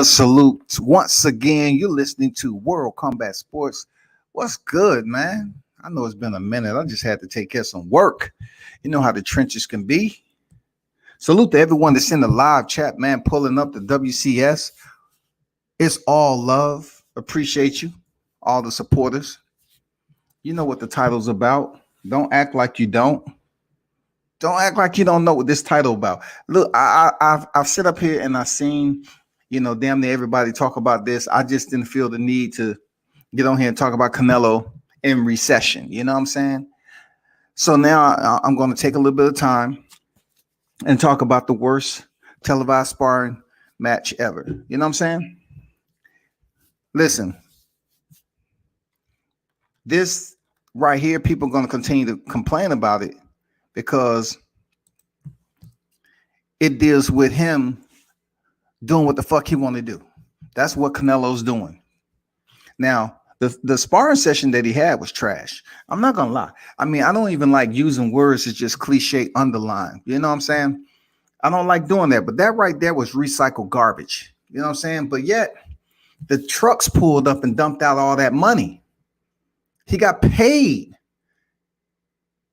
salute once again. You're listening to World Combat Sports. What's good, man? I know it's been a minute. I just had to take care of some work. You know how the trenches can be. Salute to everyone that's in the live chat, man, pulling up the WCS. It's all love. Appreciate you, all the supporters. You know what the title's about. Don't act like you don't. Don't act like you don't know what this title about. Look, I've sit up here and I've seen, damn near everybody talk about this. I just didn't feel the need to get on here and talk about Canelo in recession. You know what I'm saying? So now I'm going to take a little bit of time and talk about the worst televised sparring match ever. You know what I'm saying? Listen, this right here, people are going to continue to complain about it because it deals with him doing what the fuck he want to do. That's what Canelo's doing. Now, the sparring session that he had was trash. I'm not going to lie. I mean, I don't even like using words that's just cliche underlined. You know what I'm saying? I don't like doing that. But that right there was recycled garbage. You know what I'm saying? But yet, the trucks pulled up and dumped out all that money. He got paid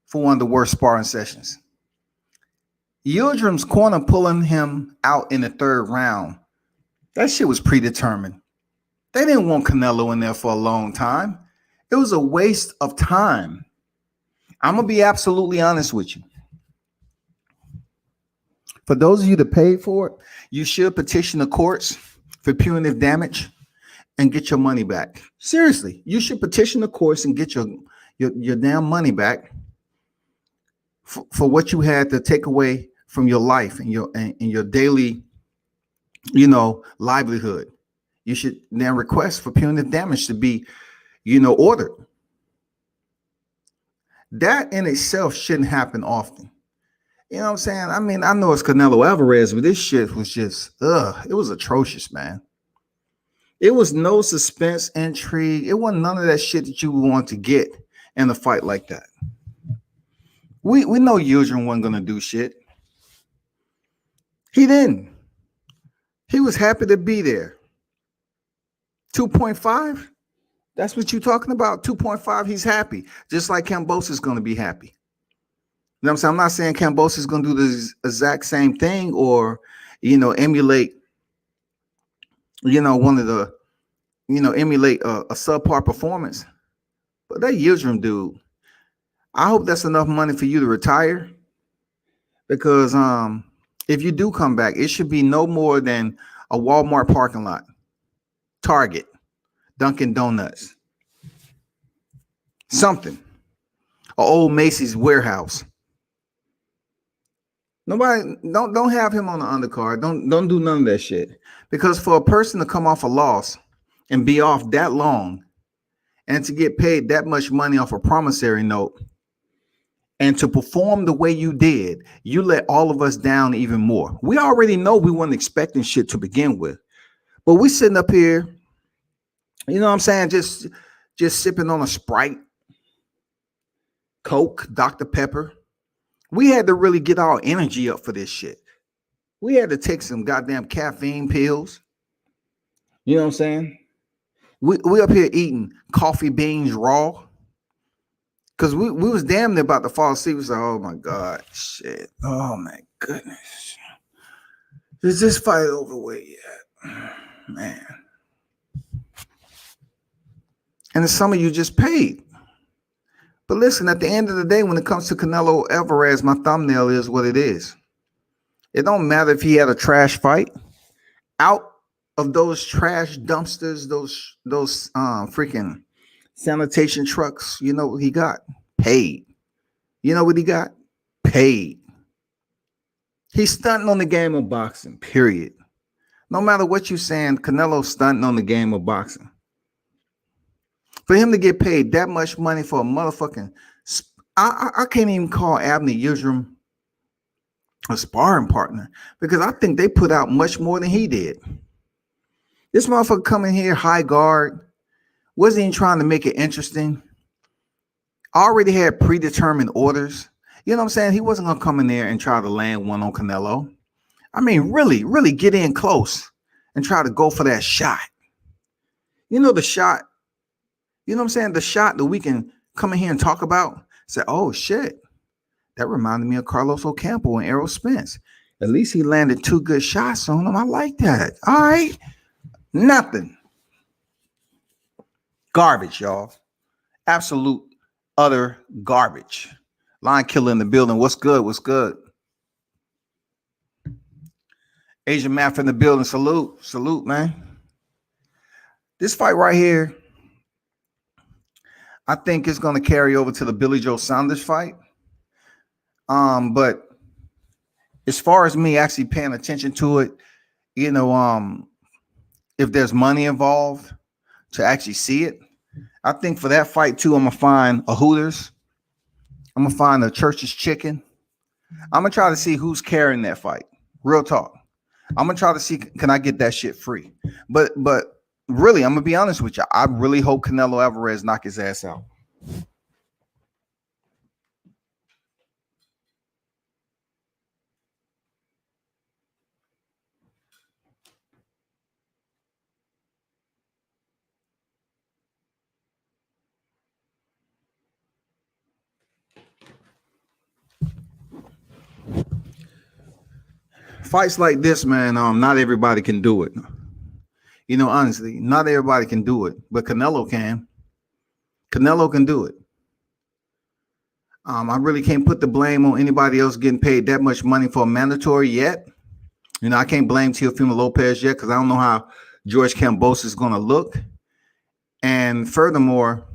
for one of the worst sparring sessions. Yildirim's corner pulling him out in the third round. That shit was predetermined. They didn't want Canelo in there for a long time. It was a waste of time. I'm going to be absolutely honest with you. For those of you that paid for it, you should petition the courts for punitive damage and get your money back. Seriously, you should petition the courts and get your damn money back for what you had to take away from your life and your daily, livelihood. You should then request for punitive damage to be, ordered. That in itself shouldn't happen often. You know what I'm saying? I mean, I know it's Canelo Alvarez, but this shit was just, it was atrocious, man. It was no suspense, intrigue. It wasn't none of that shit that you would want to get in a fight like that. We know Yildirim wasn't going to do shit. He didn't. He was happy to be there. 2.5? That's what you're talking about? 2.5, he's happy. Just like Kambosos is going to be happy. You know what I'm saying? I'm not saying Kambosos is going to do the exact same thing or, emulate, one of the, emulate a subpar performance. But that Yildirim dude, I hope that's enough money for you to retire. Because if you do come back, it should be no more than a Walmart parking lot, Target, Dunkin' Donuts, something, an old Macy's warehouse. Nobody, don't have him on the undercard. Don't do none of that shit. Because for a person to come off a loss and be off that long and to get paid that much money off a promissory note and to perform the way you did, you let all of us down even more. We already know we weren't expecting shit to begin with. But we sitting up here, you know what I'm saying, just sipping on a Sprite, Coke, Dr. Pepper. We had to really get our energy up for this shit. We had to take some goddamn caffeine pills. You know what I'm saying? We up here eating coffee beans raw. Because we was damn near about to fall asleep. We was like, oh my God, shit. Oh my goodness. Is this fight over with yet? Man. And some of you just paid. But listen, at the end of the day, when it comes to Canelo Alvarez, my thumbnail is what it is. It don't matter if he had a trash fight. Out of those trash dumpsters, those freaking sanitation trucks, you know what he got? Paid. You know what he got? Paid. He's stunting on the game of boxing, period. No matter what you're saying, Canelo's stunting on the game of boxing. For him to get paid that much money for a motherfucking, I can't even call Abner Yildirim a sparring partner because I think they put out much more than he did. This motherfucker coming here high guard, wasn't even trying to make it interesting. Already had predetermined orders. You know what I'm saying? He wasn't going to come in there and try to land one on Canelo. I mean, really, really get in close and try to go for that shot. You know, the shot, you know what I'm saying? The shot that we can come in here and talk about. Say, oh shit, that reminded me of Carlos Ocampo and Errol Spence. At least he landed 2 good shots on him. I like that. All right. Nothing. Garbage, y'all. Absolute, utter garbage. Line killer in the building. What's good? What's good? Asian Math in the building. Salute. Salute, man. This fight right here, I think it's going to carry over to the Billy Joe Saunders fight. But as far as me actually paying attention to it, you know, if there's money involved to actually see it, I think for that fight too, I'm gonna find a Hooters. I'm gonna find a Church's Chicken. I'm gonna try to see who's carrying that fight. Real talk. I'm gonna try to see, can I get that shit free? But really, I'm gonna be honest with you. I really hope Canelo Alvarez knock his ass out. Fights like this, man, not everybody can do it. You know, honestly, not everybody can do it, but Canelo can. Canelo can do it. I really can't put the blame on anybody else getting paid that much money for a mandatory yet. You know, I can't blame Teofimo Lopez yet because I don't know how George Kambosos is going to look. And furthermore,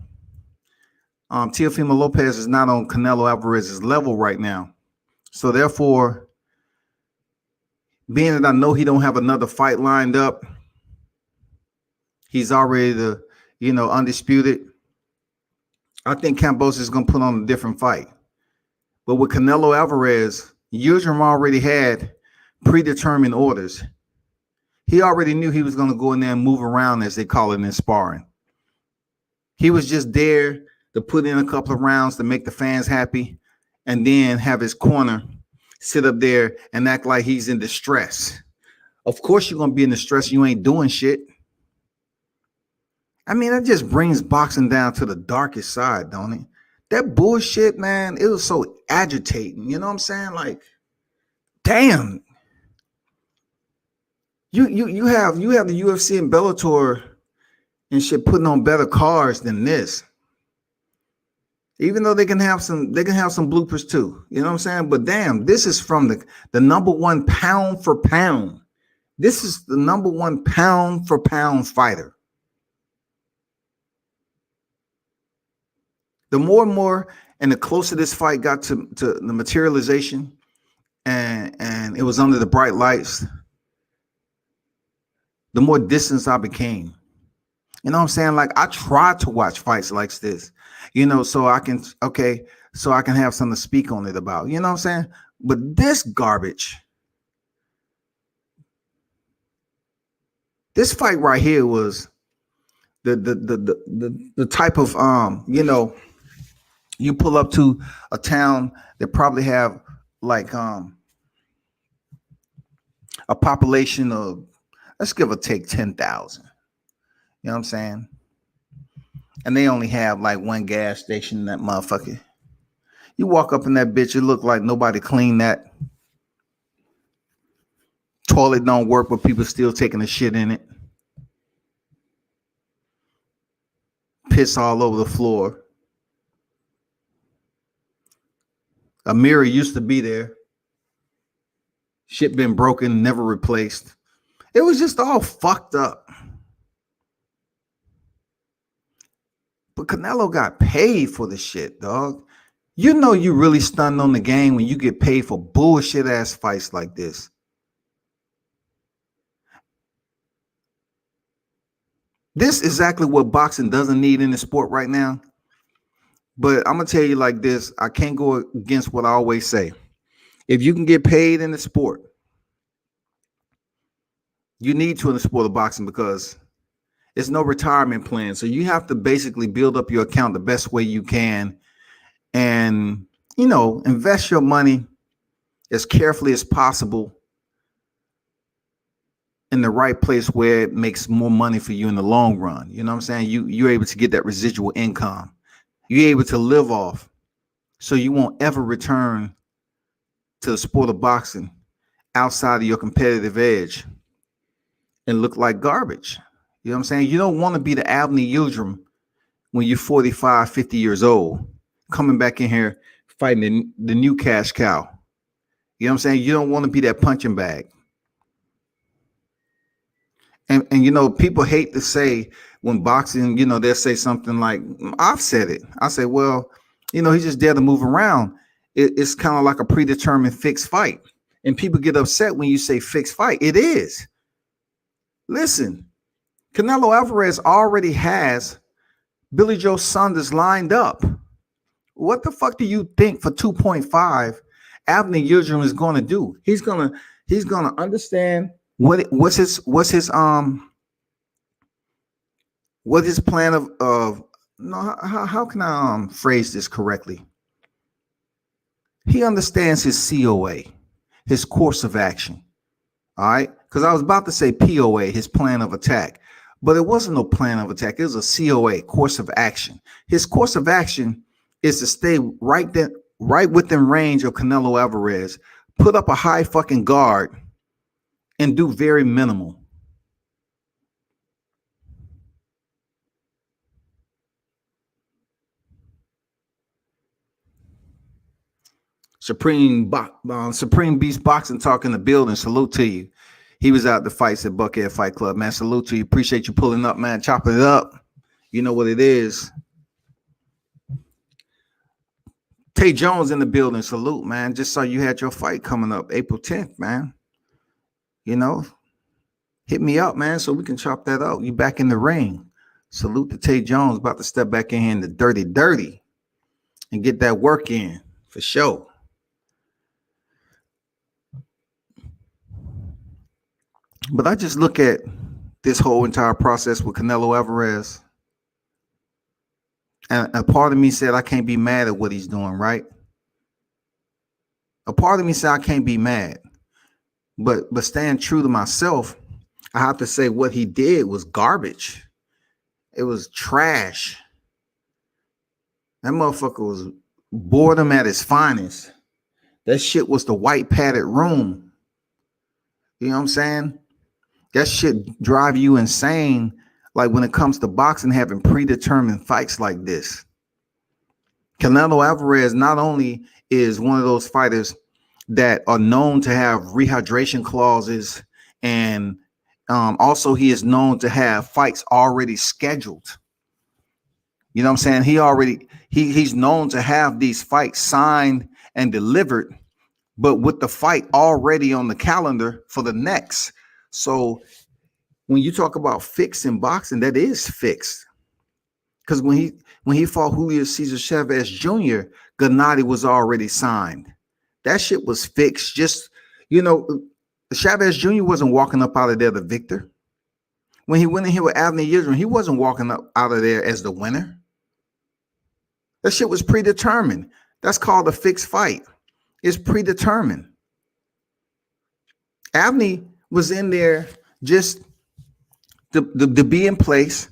Teofimo Lopez is not on Canelo Alvarez's level right now. So therefore, being that I know he don't have another fight lined up, he's already the, you know, undisputed. I think Kambosos is going to put on a different fight. But with Canelo Alvarez, Yildirim already had predetermined orders. He already knew he was going to go in there and move around, as they call it in sparring. He was just there to put in a couple of rounds to make the fans happy and then have his corner sit up there and act like he's in distress. Of course you're going to be in distress. You ain't doing shit. I mean, that just brings boxing down to the darkest side, don't it? That bullshit, man, it was so agitating. You know what I'm saying? Like, damn. You have the UFC and Bellator and shit putting on better cards than this. Even though they can have some bloopers too. You know what I'm saying? But damn, this is from the number one pound for pound. This is the number one pound for pound fighter. The more and more, and the closer this fight got to the materialization, and it was under the bright lights, the more distance I became. You know what I'm saying? Like, I try to watch fights like this, you know, so I can have something to speak on it about. You know what I'm saying? But this garbage, this fight right here was the type of you know, you pull up to a town that probably have like a population of, let's give or take 10,000. You know what I'm saying? And they only have like one gas station in that motherfucker. You walk up in that bitch, it look like nobody cleaned that. Toilet don't work, but people still taking a shit in it. Piss all over the floor. A mirror used to be there. Shit been broken, never replaced. It was just all fucked up. But Canelo got paid for the shit, dog. You know you really stunned on the game when you get paid for bullshit ass fights like this. This is exactly what boxing doesn't need in the sport right now. But I'm going to tell you like this. I can't go against what I always say. If you can get paid in the sport, you need to in the sport of boxing because it's no retirement plan. So you have to basically build up your account the best way you can and, you know, invest your money as carefully as possible in the right place where it makes more money for you in the long run. You know what I'm saying? You're able to get that residual income. You're able to live off, so you won't ever return to the sport of boxing outside of your competitive edge and look like garbage. You know what I'm saying? You don't want to be the Abney Yildirim when you're 45, 50 years old, coming back in here fighting the new cash cow. You know what I'm saying? You don't want to be that punching bag. And you know, people hate to say when boxing, you know, they'll say something like, I've said it. I say, well, you know, he's just there to move around. It's kind of like a predetermined fixed fight. And people get upset when you say fixed fight. It is. Listen, Canelo Alvarez already has Billy Joe Saunders lined up. What the fuck do you think for 2.5 Abney Yildirim is going to do? He's gonna understand what's his plan of no, how can I phrase this correctly? He understands his COA, his course of action. All right, because I was about to say POA, his plan of attack, but it wasn't no plan of attack. It was a COA, course of action. His course of action is to stay right within range of Canelo Alvarez, put up a high fucking guard, and do very minimal. Supreme Beast Boxing Talk in the building. Salute to you. He was out the fights at Buckhead Fight Club, man. Salute to you. Appreciate you pulling up, man. Chopping it up. You know what it is. Tay Jones in the building. Salute, man. Just saw you had your fight coming up April 10th, man. You know, hit me up, man, so we can chop that up. You back in the ring. Salute to Tay Jones. About to step back in here in the dirty and get that work in for sure. But I just look at this whole entire process with Canelo Alvarez, and a part of me said I can't be mad at what he's doing, right? A part of me said I can't be mad, but staying true to myself, I have to say what he did was garbage. It was trash. That motherfucker was boredom at its finest. That shit was the white padded room. You know what I'm saying? That shit drive you insane. Like when it comes to boxing, having predetermined fights like this. Canelo Alvarez not only is one of those fighters that are known to have rehydration clauses, and also he is known to have fights already scheduled. You know what I'm saying? He's known to have these fights signed and delivered, but with the fight already on the calendar for the next. So when you talk about fixed in boxing, that is fixed. Because when he fought Julio Cesar Chavez Jr., Gennady was already signed. That shit was fixed. Just, you know, Chavez Jr. wasn't walking up out of there the victor. When he went in here with Abney Yildirim, he wasn't walking up out of there as the winner. That shit was predetermined. That's called a fixed fight. It's predetermined. Abney was in there just to be in place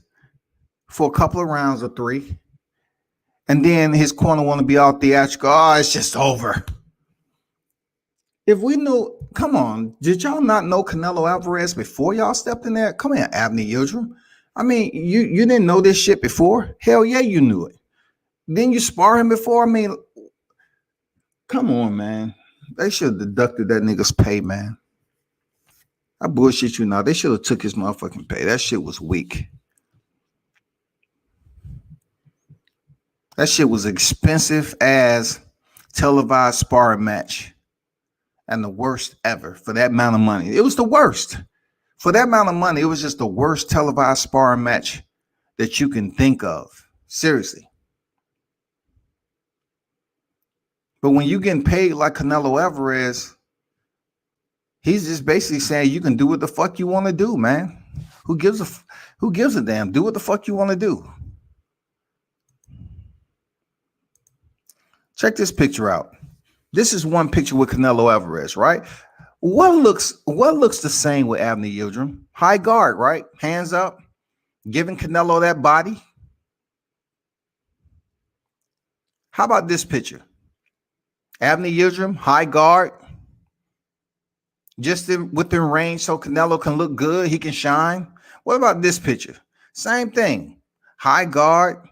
for a couple of rounds or three. And then his corner want to be all theatrical. Oh, it's just over. If we knew, come on, did y'all not know Canelo Alvarez before y'all stepped in there? Come here, Abney Yildirim. I mean, you didn't know this shit before? Hell yeah, you knew it. Didn't you spar him before? I mean, come on, man. They should have deducted that nigga's pay, man. I bullshit you now. They should have took his motherfucking pay. That shit was weak. That shit was expensive as televised sparring match. And the worst ever for that amount of money. It was the worst. For that amount of money, it was just the worst televised sparring match that you can think of. Seriously. But when you getting paid like Canelo Alvarez, he's just basically saying you can do what the fuck you want to do, man. Who gives a damn? Do what the fuck you want to do. Check this picture out. This is one picture with Canelo Alvarez, right? What looks the same with Abner Yildirim? High guard, right? Hands up, giving Canelo that body. How about this picture? Abner Yildirim, high guard, just within range so Canelo can look good, he can shine. What about this picture? Same thing. High guard,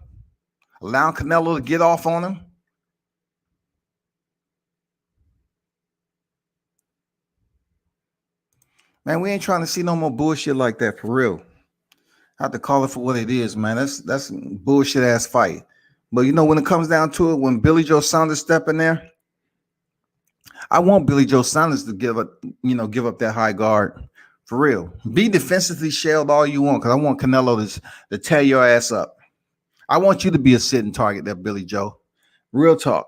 allowing Canelo to get off on him. Man, we ain't trying to see no more bullshit like that for real. I have to call it for what it is, man. That's bullshit ass fight. But you know, when it comes down to it, when Billy Joe Saunders step in there, I want Billy Joe Saunders to give up that high guard for real. Be defensively shelled all you want, because I want Canelo to tear your ass up. I want you to be a sitting target there, Billy Joe. Real talk.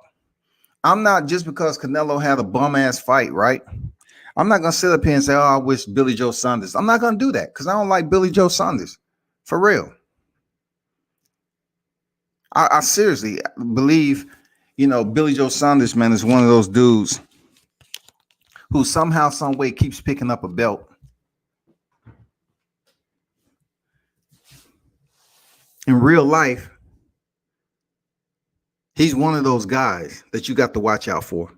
I'm not, just because Canelo had a bum ass fight, right? I'm not gonna sit up here and say, "Oh, I wish Billy Joe Saunders." I'm not gonna do that because I don't like Billy Joe Saunders, for real. I seriously believe, Billy Joe Saunders, man, is one of those dudes who somehow, some way keeps picking up a belt. In real life, he's one of those guys that you got to watch out for.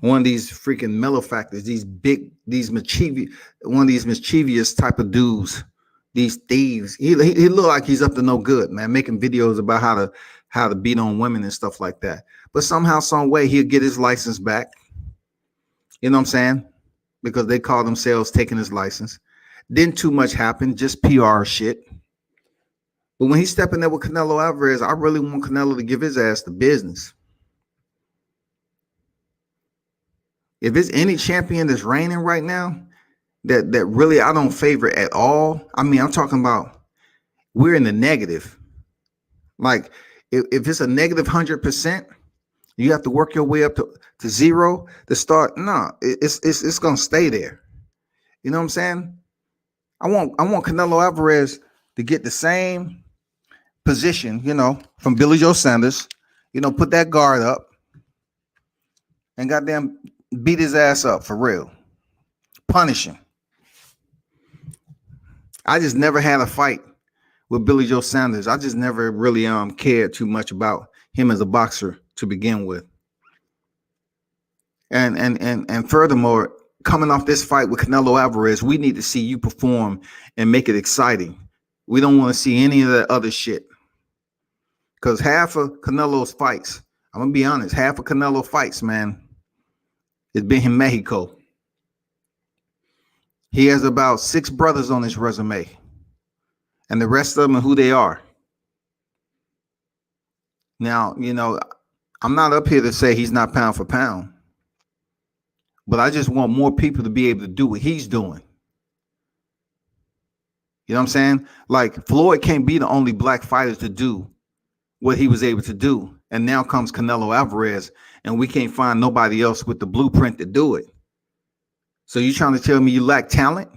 One of these freaking mellow factors, one of these mischievous type of dudes, these thieves. He look like he's up to no good, man, making videos about how to beat on women and stuff like that. But somehow, some way, he'll get his license back. You know what I'm saying? Because they call themselves taking his license. Didn't too much happen, just PR shit. But when he's stepping there with Canelo Alvarez, I really want Canelo to give his ass the business. If there's any champion that's reigning right now that really I don't favor at all, I mean, I'm talking about we're in the negative. Like, if it's a negative 100%, you have to work your way up to zero to start. No, it's gonna stay there. You know what I'm saying? I want Canelo Alvarez to get the same position, from Billy Joe Saunders. Put that guard up and goddamn beat his ass up for real. Punish him. I just never had a fight with Billy Joe Saunders. I just never really cared too much about him as a boxer to begin with. And furthermore, coming off this fight with Canelo Alvarez, we need to see you perform and make it exciting. We don't want to see any of that other shit. Because half of Canelo's fights, I'm gonna be honest, half of Canelo fights, man, it's been in Mexico. He has about 6 brothers on his resume, and the rest of them are who they are. Now, I'm not up here to say he's not pound for pound, but I just want more people to be able to do what he's doing. You know what I'm saying? Like, Floyd can't be the only black fighter to do what he was able to do. And now comes Canelo Alvarez, and we can't find nobody else with the blueprint to do it. So you trying to tell me you lack talent?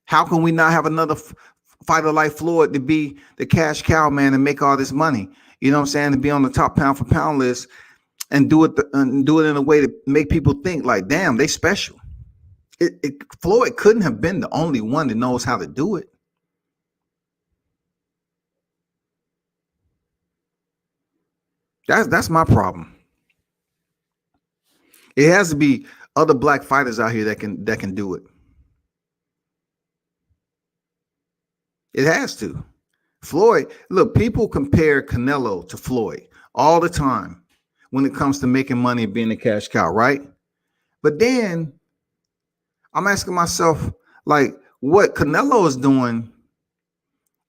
How can we not have another fighter like Floyd to be the cash cow, man, and make all this money? You know what I'm saying? To be on the top pound for pound list and do it in a way to make people think like, damn, they special. Floyd couldn't have been the only one that knows how to do it. That's my problem. It has to be other black fighters out here that can do it. It has to. Floyd, look, people compare Canelo to Floyd all the time when it comes to making money and being a cash cow, right? But then I'm asking myself, like, what Canelo is doing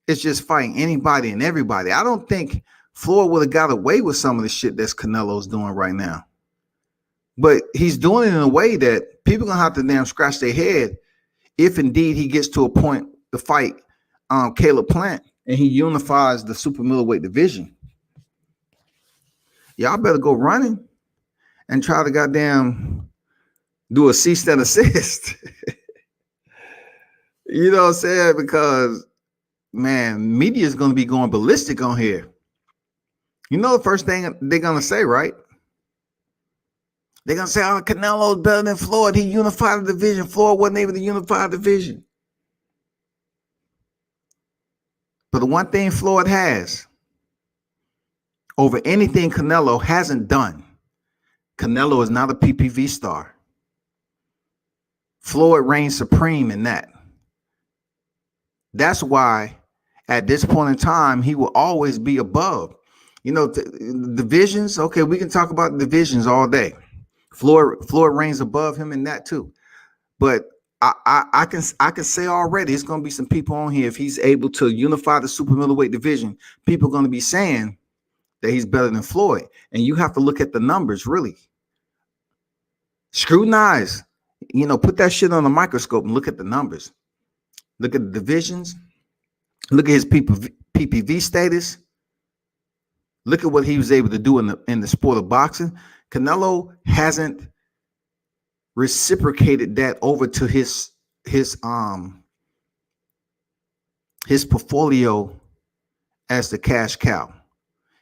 is just fighting anybody and everybody. I don't think Floyd would have got away with some of the shit that's Canelo's doing right now. But he's doing it in a way that people are going to have to damn scratch their head if indeed he gets to a point to fight Caleb Plant and he unifies the super middleweight division. Y'all better go running and try to goddamn do a cease and assist. You know what I'm saying? Because, man, media is going to be going ballistic on here. You know the first thing they're gonna say, right? They're gonna say, "Oh, Canelo's better than Floyd. He unified the division. Floyd wasn't able to unify the division." But the one thing Floyd has over anything Canelo hasn't done, Canelo is not a PPV star. Floyd reigns supreme in that. That's why at this point in time, he will always be above. You know, divisions, okay, we can talk about divisions all day. Floyd reigns above him in that too. But I can say already, it's going to be some people on here, if he's able to unify the super middleweight division, people are going to be saying that he's better than Floyd. And you have to look at the numbers, really. Scrutinize, you know, put that shit on a microscope and look at the numbers. Look at the divisions. Look at his PPV status. Look at what he was able to do in the sport of boxing. Canelo hasn't reciprocated that over to his portfolio as the cash cow.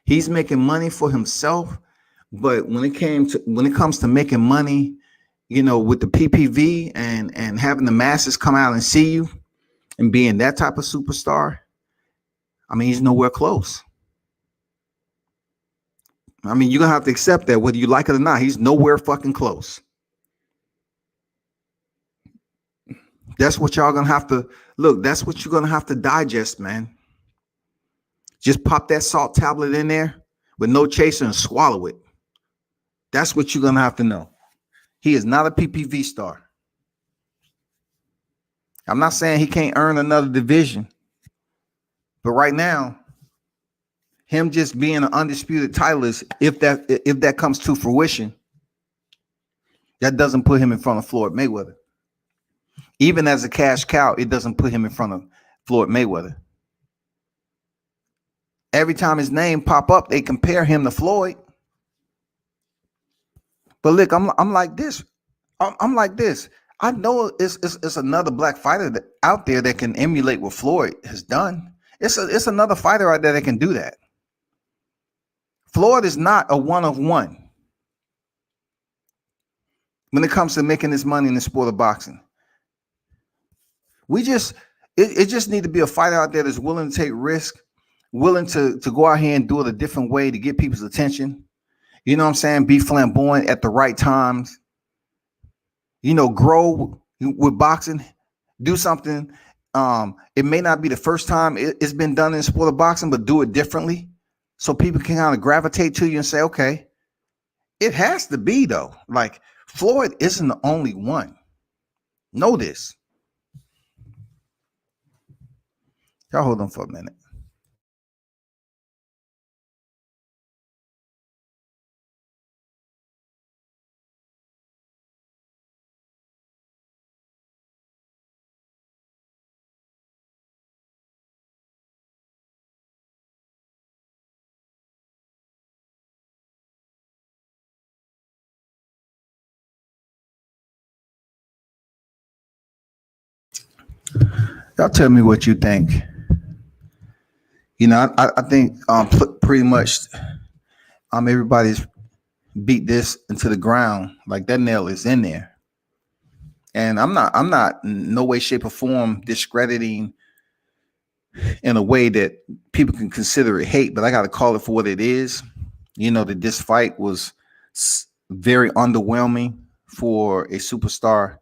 He's making money for himself, but when it comes to making money, you know, with the PPV and having the masses come out and see you and being that type of superstar, I mean, he's nowhere close. I mean, you're gonna have to accept that whether you like it or not. He's nowhere fucking close. That's what y'all gonna have to look. That's what you're gonna have to digest, man. Just pop that salt tablet in there with no chaser and swallow it. That's what you're gonna have to know. He is not a PPV star. I'm not saying he can't earn another division, but right now, him just being an undisputed titleist, if that comes to fruition, that doesn't put him in front of Floyd Mayweather. Even as a cash cow, it doesn't put him in front of Floyd Mayweather. Every time his name pop up, they compare him to Floyd. But look, I'm like this. I'm like this. I know it's another black fighter out there that can emulate what Floyd has done. It's another fighter out there that can do that. Floyd is not a one of one when it comes to making this money in the sport of boxing. It just need to be a fighter out there that's willing to take risk, willing to go out here and do it a different way to get people's attention. You know what I'm saying? Be flamboyant at the right times. You know, grow with boxing, do something. It may not be the first time it's been done in the sport of boxing, but do it differently so people can kind of gravitate to you and say, okay, it has to be though. Like Floyd isn't the only one. Know this. Y'all hold on for a minute. Y'all tell me what you think. You know, I think pretty much everybody's beat this into the ground. Like that nail is in there. And I'm not in no way, shape, or form discrediting in a way that people can consider it hate, but I got to call it for what it is. You know, that this fight was very underwhelming for a superstar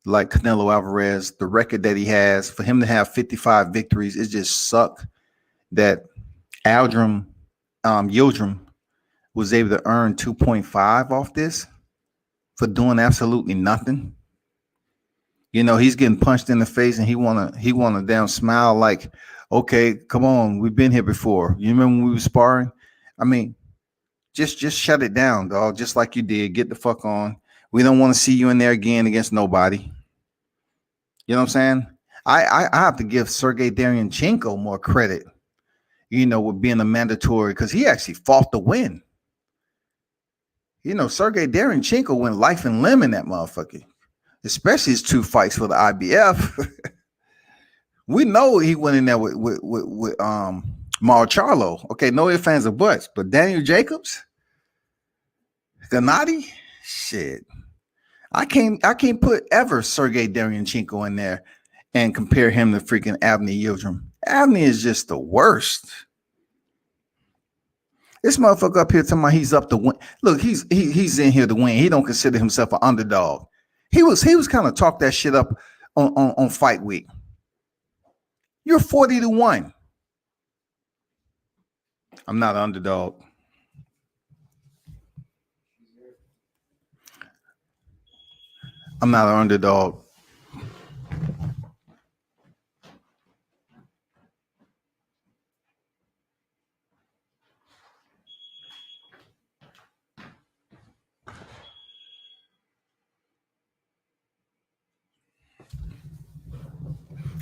like Canelo Alvarez. The record that he has, for him to have 55 victories, it just sucked that Yildirim was able to earn 2.5 off this for doing absolutely nothing. You know, he's getting punched in the face and he wanna damn smile like, okay, come on, we've been here before. You remember when we were sparring? I mean, just shut it down, dog. Just like you did. Get the fuck on. We don't want to see you in there again against nobody. You know what I'm saying? I have to give Sergey Derevyanchenko more credit, you know, with being a mandatory, because he actually fought to win. You know, Sergey Derevyanchenko went life and limb in that motherfucker, especially his 2 fights for the IBF. We know he went in there with Charlo. Okay, no ifs, fans or buts. But Daniel Jacobs, Gennady, shit. I can't put ever Sergey Derevyanchenko in there and compare him to freaking Avni Yildirim. Avni is just the worst. This motherfucker up here talking about he's up to win. Look, he's in here to win. He don't consider himself an underdog. He was kind of talk that shit up on fight week. You're 40-1. I'm not an underdog. I'm not an underdog.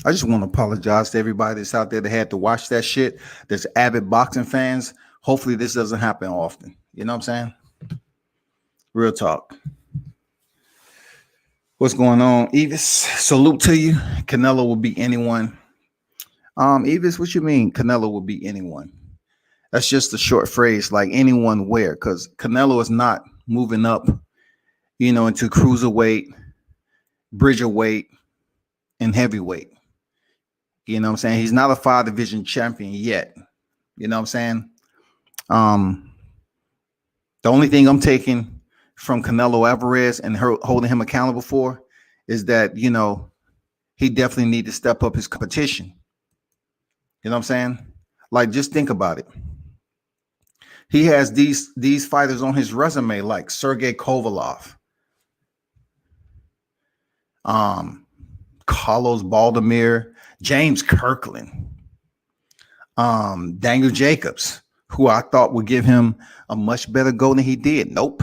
I just want to apologize to everybody that's out there that had to watch that shit. There's avid boxing fans. Hopefully this doesn't happen often. You know what I'm saying? Real talk. What's going on, Evis? Salute to you. Canelo will beat anyone. Evis, what you mean Canelo will beat anyone? That's just a short phrase, like anyone where, because Canelo is not moving up, into cruiserweight, bridgerweight, and heavyweight. You know what I'm saying? He's not a 5-division champion yet. You know what I'm saying? The only thing I'm taking from Canelo Alvarez and holding him accountable for is that, he definitely need to step up his competition. You know what I'm saying? Like, just think about it. He has these fighters on his resume like Sergey Kovalev, Carlos Baldomir, James Kirkland, Daniel Jacobs, who I thought would give him a much better go than he did. Nope.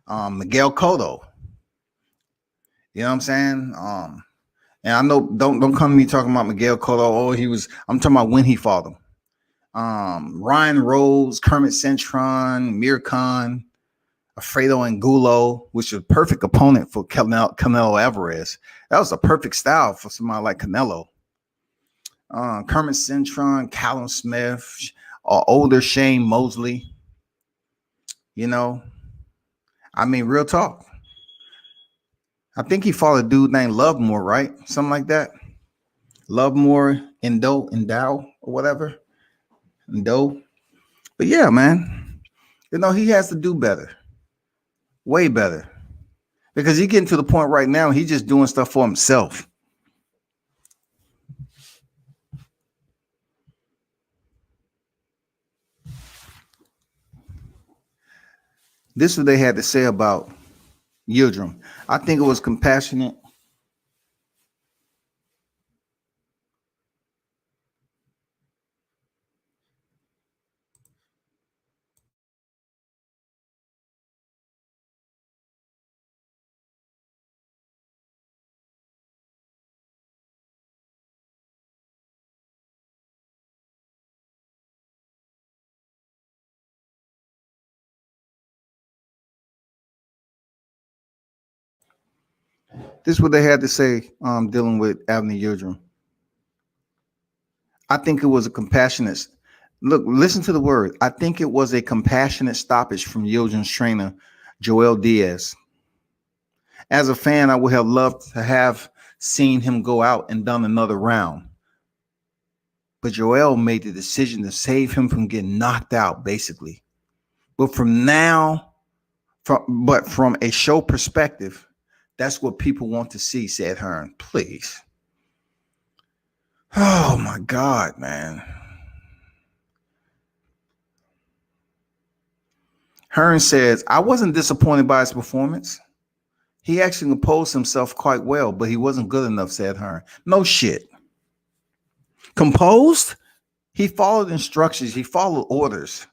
Miguel Cotto. You know what I'm saying? And I know don't come to me talking about Miguel Cotto. I'm talking about when he fought him. Ryan Rose, Kermit Cintron, Mir Khan, Alfredo Angulo, which was a perfect opponent for Canelo Alvarez. That was a perfect style for somebody like Canelo. Kermit Cintron, Callum Smith, older Shane Mosley. I mean, real talk. I think he fought a dude named Lovemore, right? Something like that. Lovemore, Endow, or whatever. Endo. But yeah, man. He has to do better. Way better. Because he's getting to the point right now, he's just doing stuff for himself. This is what they had to say about Yildirim. I think it was compassionate. This is what they had to say dealing with Avni Yildirim. I think it was a compassionate. Look, listen to the word. I think it was a compassionate stoppage from Yildirim's trainer, Joel Diaz. As a fan, I would have loved to have seen him go out and done another round. But Joel made the decision to save him from getting knocked out, basically. But from a show perspective, that's what people want to see, said Hearn. Please. Oh, my God, man. Hearn says, I wasn't disappointed by his performance. He actually composed himself quite well, but he wasn't good enough, said Hearn. No shit. Composed? He followed instructions. He followed orders.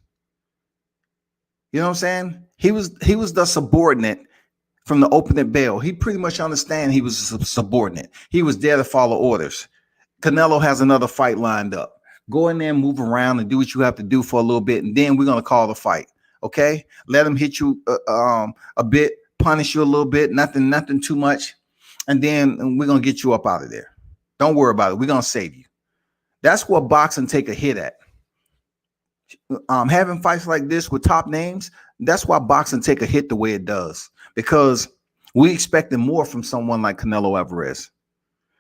You know what I'm saying? He was the subordinate from the opening bell. He pretty much understand he was a subordinate. He was there to follow orders. Canelo has another fight lined up. Go in there and move around and do what you have to do for a little bit, and then we're going to call the fight. Okay? Let him hit you a bit, punish you a little bit, nothing too much, and then we're going to get you up out of there. Don't worry about it. We're going to save you. That's what boxing take a hit at. Having fights like this with top names, that's why boxing take a hit the way it does, because we expected more from someone like Canelo Alvarez.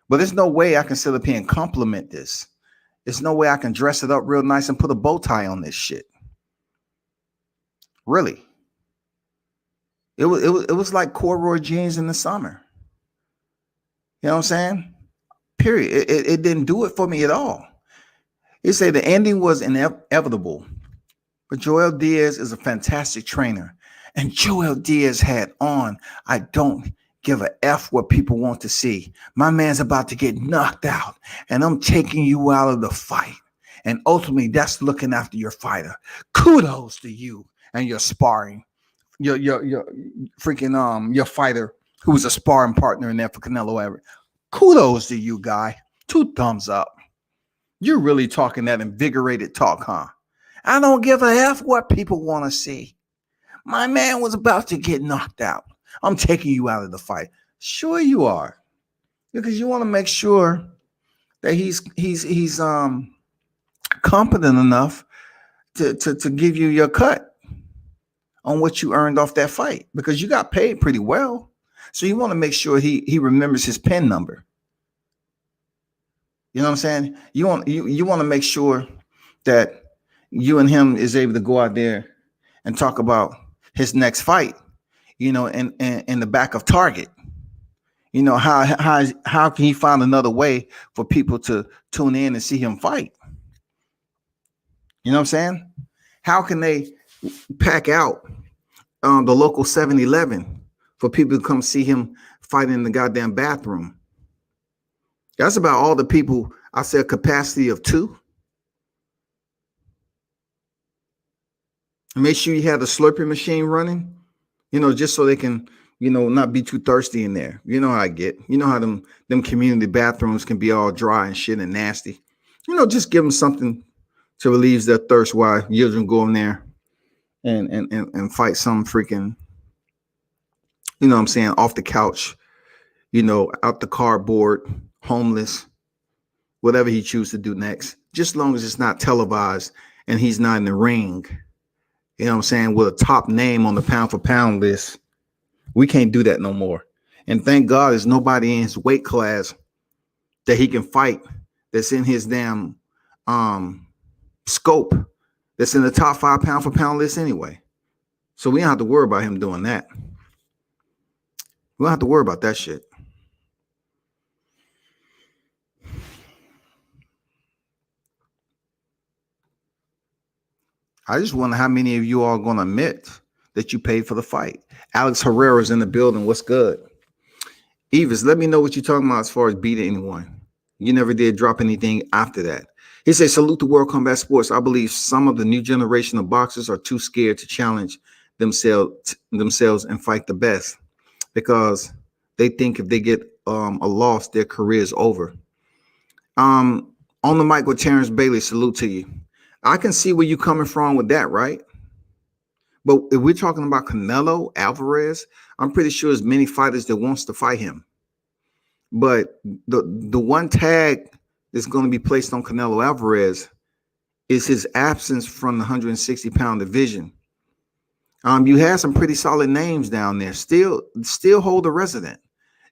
But there's no way I can sit up here and compliment this. There's no way I can dress it up real nice and put a bow tie on this shit. Really. It was like corduroy jeans in the summer. You know what I'm saying? Period. It didn't do it for me at all. He said the ending was inevitable. But Joel Diaz is a fantastic trainer. And Joel Diaz had on, I don't give a F what people want to see. My man's about to get knocked out, and I'm taking you out of the fight. And ultimately, that's looking after your fighter. Kudos to you and your sparring. Your freaking your fighter who was a sparring partner in there for Canelo Alvarez. Kudos to you, guy. 2 thumbs up. You're really talking that invigorated talk, huh? I don't give a F what people want to see. My man was about to get knocked out. I'm taking you out of the fight. Sure you are. Because you want to make sure that he's competent enough to give you your cut on what you earned off that fight, because you got paid pretty well. So you want to make sure he remembers his PIN number. You know what I'm saying? You want to make sure that you and him is able to go out there and talk about his next fight, you know, in the back of Target. You know, how can he find another way for people to tune in and see him fight? You know what I'm saying? How can they pack out the local 7-Eleven for people to come see him fight in the goddamn bathroom? That's about all the people. I said capacity of 2. And make sure you have the Slurpee machine running, you know, just so they can, you know, not be too thirsty in there. You know how I get. You know how them community bathrooms can be all dry and shit and nasty. You know, just give them something to relieve their thirst while Yildirim go in there and fight some freaking, you know what I'm saying, off the couch, you know, out the cardboard, homeless, whatever he chooses to do next, just as long as it's not televised and he's not in the ring, you know what I'm saying, with a top name on the pound for pound list. We can't do that no more. And thank God there's nobody in his weight class that he can fight that's in his damn scope that's in the top 5 pound for pound list anyway. So we don't have to worry about him doing that. We don't have to worry about that shit. I just wonder how many of you are going to admit that you paid for the fight. Alex Herrera's in the building. What's good? Evis, let me know what you're talking about as far as beating anyone. You never did drop anything after that. He says, salute to World Combat Sports. I believe some of the new generation of boxers are too scared to challenge themselves and fight the best, because they think if they get a loss, their career is over. On the mic with Terrence Bailey, salute to you. I can see where you're coming from with that, right? But if we're talking about Canelo Alvarez, I'm pretty sure there's many fighters that wants to fight him. But the one tag that's going to be placed on Canelo Alvarez is his absence from the 160-pound division. You had some pretty solid names down there. Still hold a resident.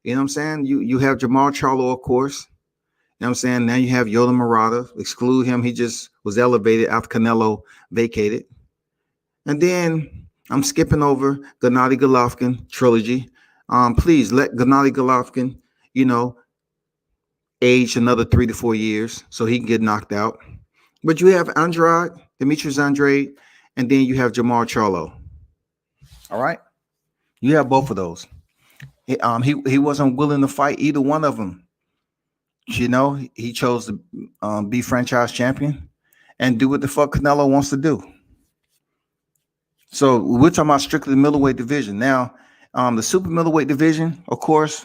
You know what I'm saying? You have Jamal Charlo, of course. You know what I'm saying? Now you have Yoda Murata. Exclude him. He just was elevated after Canelo vacated. And then I'm skipping over Gennady Golovkin trilogy. Please let Gennady Golovkin, you know, age another 3 to 4 years so he can get knocked out. But you have Andrade, Demetrius Andrade, and then you have Jamal Charlo. All right? You have both of those. He wasn't willing to fight either one of them. You know, he chose to be franchise champion and do what the fuck Canelo wants to do. So we're talking about strictly the middleweight division. Now, the super middleweight division, of course,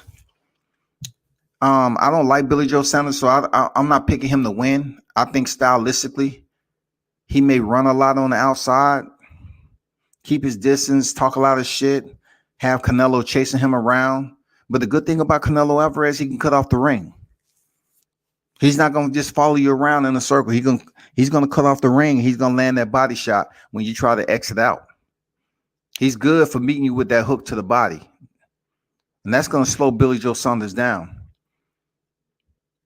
I don't like Billy Joe Sanders, so I'm not picking him to win. I think stylistically, he may run a lot on the outside, keep his distance, talk a lot of shit, have Canelo chasing him around. But the good thing about Canelo Alvarez, he can cut off the ring. He's not gonna just follow you around in a circle. He's gonna cut off the ring. He's gonna land that body shot when you try to exit out. He's good for meeting you with that hook to the body. And that's gonna slow Billy Joe Saunders down.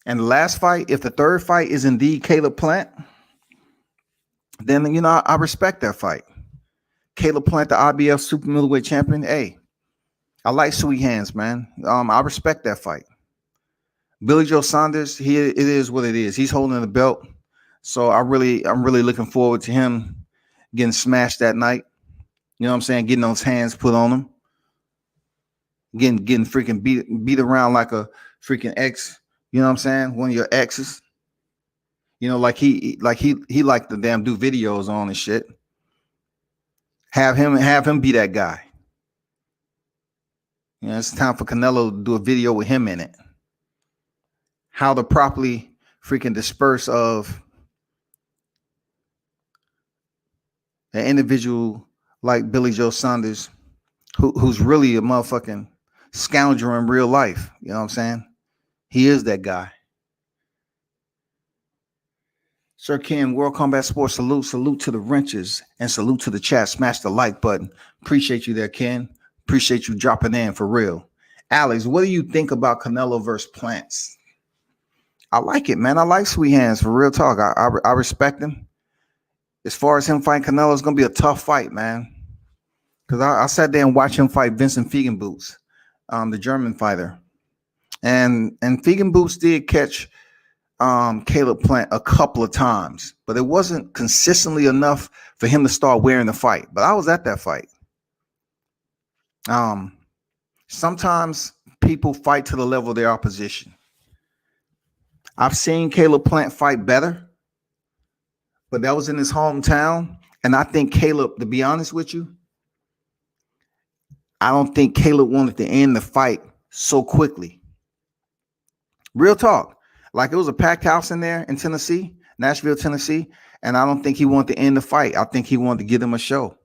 And the last fight, if the third fight is indeed Caleb Plant, then I respect that fight. Caleb Plant, the IBF super middleweight champion. Hey, I like sweet hands, man. I respect that fight. Billy Joe Saunders, it is what it is. He's holding the belt. So I'm really looking forward to him getting smashed that night. You know what I'm saying? Getting those hands put on him. Getting freaking beat around like a freaking ex. You know what I'm saying? One of your exes. Like he liked to damn do videos on and shit. Have him be that guy. It's time for Canelo to do a video with him in it. How to properly freaking disperse of an individual like Billy Joe Saunders, who's really a motherfucking scoundrel in real life. You know what I'm saying? He is that guy. Sir Ken, World Combat Sports, salute to the wrenches and salute to the chat. Smash the like button. Appreciate you there, Ken. Appreciate you dropping in for real. Alex, what do you think about Canelo versus Plants? I like it, man. I like sweet hands, for real talk. I respect him. As far as him fighting Canelo, it's gonna be a tough fight, man. Because I sat there and watched him fight Vincent Feigenboots, the German fighter, and Feigenboots did catch Caleb Plant a couple of times, but it wasn't consistently enough for him to start wearing the fight. But I was at that fight. Sometimes people fight to the level of their opposition. I've seen Caleb Plant fight better, but that was in his hometown. And I think Caleb, to be honest with you, I don't think Caleb wanted to end the fight so quickly. Real talk. Like, it was a packed house in there in Tennessee, Nashville, Tennessee. And I don't think he wanted to end the fight. I think he wanted to give them a show.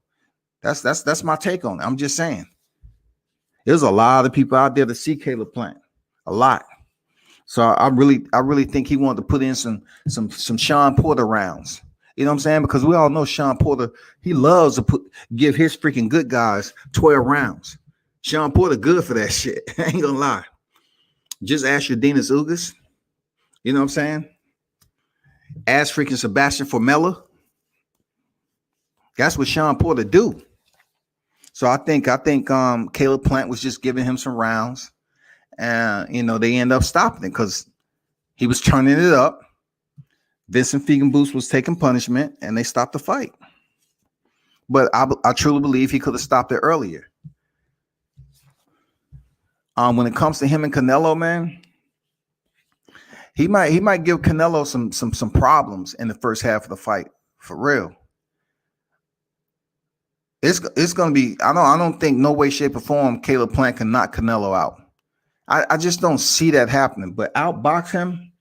That's my take on it. I'm just saying. There's a lot of people out there to see Caleb Plant. A lot. So I really think he wanted to put in some Sean Porter rounds. You know what I'm saying? Because we all know Sean Porter, he loves to give his freaking good guys 12 rounds. Sean Porter good for that shit. I ain't gonna lie. Just ask your Dinas Ugas. You know what I'm saying? Ask freaking Sebastian Formella. That's what Sean Porter do. So I think Caleb Plant was just giving him some rounds. And, they end up stopping it because he was turning it up. Vincent Feigenboots was taking punishment, and they stopped the fight. But I truly believe he could have stopped it earlier. When it comes to him and Canelo, man, he might give Canelo some problems in the first half of the fight, for real. It's gonna be. I don't think no way, shape, or form Caleb Plant can knock Canelo out. I just don't see that happening. But outbox him,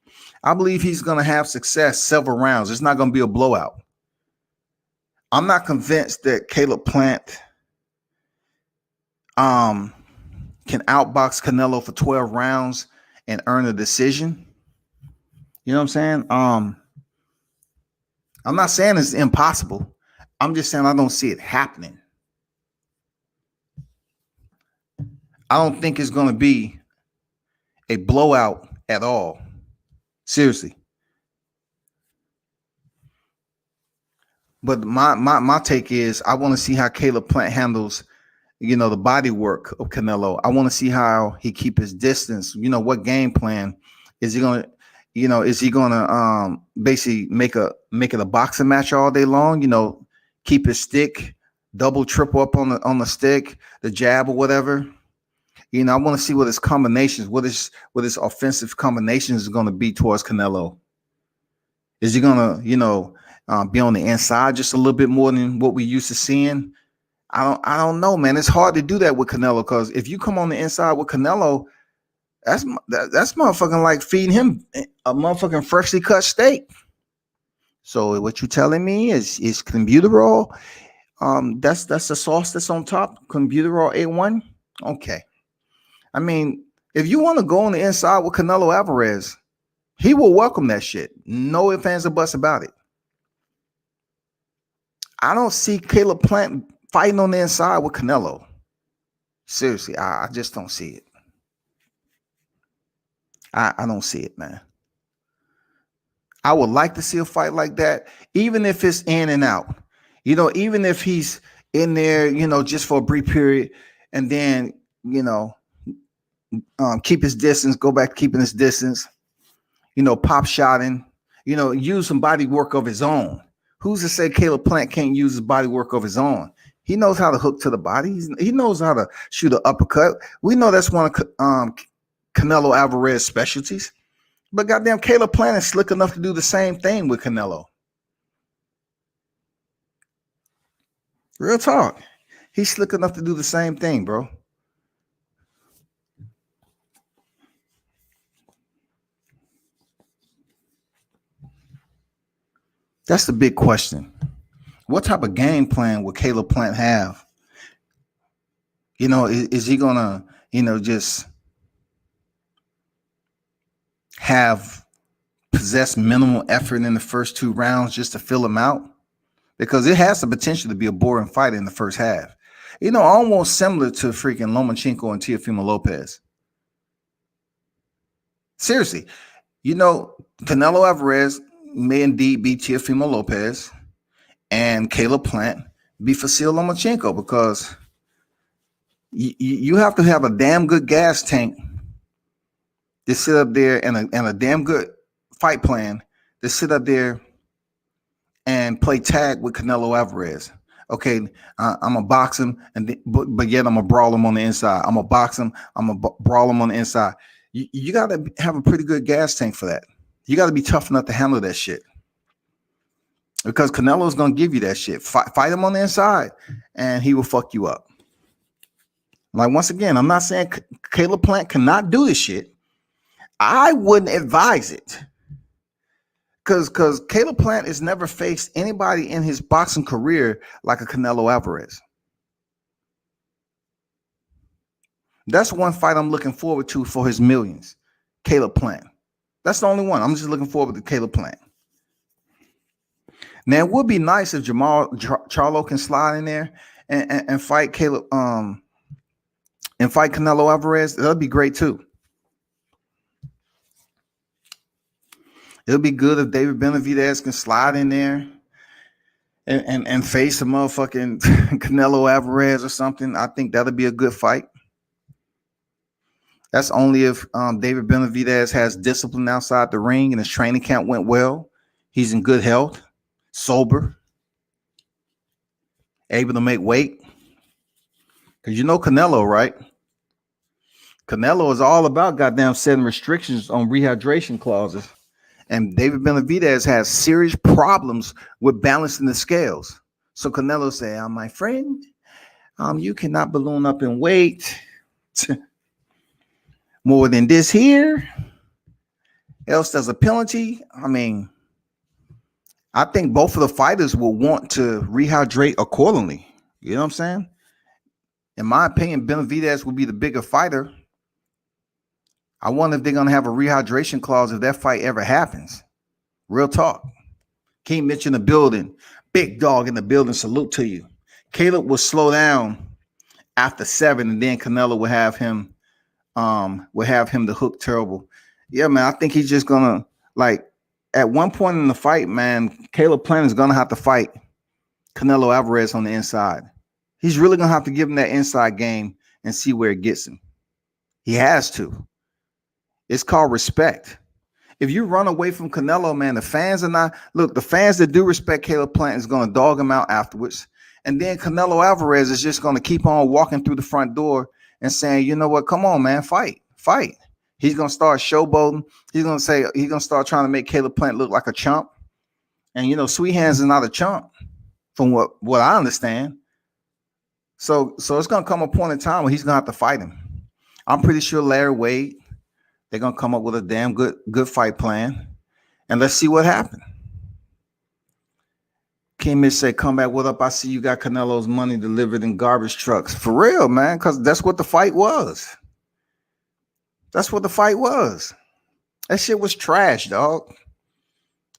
I believe he's going to have success several rounds. It's not going to be a blowout. I'm not convinced that Caleb Plant can outbox Canelo for 12 rounds and earn a decision. You know what I'm saying? I'm not saying it's impossible. I'm just saying I don't see it happening. I don't think it's going to be a blowout at all. Seriously. But my take is I want to see how Caleb Plant handles, the body work of Canelo. I want to see how he keep his distance. What game plan is he going to, is he going to basically make it a boxing match all day long? Keep his stick, double, triple up on the stick, the jab or whatever. I want to see what his combinations, what his offensive combinations is going to be towards Canelo. Is he going to, be on the inside just a little bit more than what we used to seeing? I don't know, man. It's hard to do that with Canelo because if you come on the inside with Canelo, that's motherfucking like feeding him a motherfucking freshly cut steak. So what you telling me is clenbuterol? That's the sauce that's on top. Clenbuterol A1. Okay. I mean, if you want to go on the inside with Canelo Alvarez, He will welcome that shit. No ifs, ands, or buts about it. I don't see Caleb Plant fighting on the inside with Canelo. Seriously, I just don't see it. I don't see it, man. I would like to see a fight like that, even if it's in and out. Even if he's in there, just for a brief period, and then, keep his distance, go back to keeping his distance, pop shotting, use some body work of his own. Who's to say Caleb Plant can't use his body work of his own? He knows how to hook to the body. He knows how to shoot an uppercut. We know that's one of Canelo Alvarez's specialties. But goddamn, Caleb Plant is slick enough to do the same thing with Canelo. Real talk. He's slick enough to do the same thing, bro. That's the big question. What type of game plan would Caleb Plant have? Is he gonna, just possess minimal effort in the first 2 rounds just to fill him out? Because it has the potential to be a boring fight in the first half. Almost similar to freaking Lomachenko and Teofimo Lopez. Seriously, Canelo Alvarez may indeed be Teofimo Lopez, and Caleb Plant be Vasyl Lomachenko, because you have to have a damn good gas tank to sit up there and a damn good fight plan to sit up there and play tag with Canelo Alvarez. Okay, I'm a box him, but yet I'm a brawl him on the inside. I'm a box him, I'm a brawl him on the inside. You got to have a pretty good gas tank for that. You got to be tough enough to handle that shit, because Canelo's gonna give you that shit. Fight him on the inside, and he will fuck you up. Like, once again, I'm not saying Caleb Plant cannot do this shit. I wouldn't advise it. Because Caleb Plant has never faced anybody in his boxing career like a Canelo Alvarez. That's one fight I'm looking forward to for his millions. Caleb Plant. That's the only one. I'm just looking forward to Caleb Plant. Now, it would be nice if Jamal Charlo can slide in there and fight Caleb and fight Canelo Alvarez. That'd be great too. It'll be good if David Benavidez can slide in there and face a motherfucking Canelo Alvarez or something. I think that'll be a good fight. That's only if David Benavidez has discipline outside the ring and his training camp went well. He's in good health, sober, able to make weight. Because Canelo, right? Canelo is all about goddamn setting restrictions on rehydration clauses. And David Benavidez has serious problems with balancing the scales. So Canelo said, my friend, you cannot balloon up in weight more than this here. Else there's a penalty. I think both of the fighters will want to rehydrate accordingly. You know what I'm saying? In my opinion, Benavidez will be the bigger fighter. I wonder if they're going to have a rehydration clause if that fight ever happens. Real talk. King Mitch in the building. Big dog in the building. Salute to you. Caleb will slow down after 7, and then Canelo will have him the hook terrible. Yeah, man, I think he's just going to, at one point in the fight, man, Caleb Plant is going to have to fight Canelo Alvarez on the inside. He's really going to have to give him that inside game and see where it gets him. He has to. It's called respect. If you run away from Canelo, man, the fans are not. Look, the fans that do respect Caleb Plant is going to dog him out afterwards. And then Canelo Alvarez is just going to keep on walking through the front door and saying, you know what? Come on, man, fight. He's going to start showboating. He's going to start trying to make Caleb Plant look like a chump. And, Sweet Hands is not a chump from what I understand. So it's going to come a point in time where he's going to have to fight him. I'm pretty sure Larry Wade, they're going to come up with a damn good fight plan. And let's see what happens. King Mitch said, come back, what up? I see you got Canelo's money delivered in garbage trucks. For real, man, because that's what the fight was. That's what the fight was. That shit was trash, dog.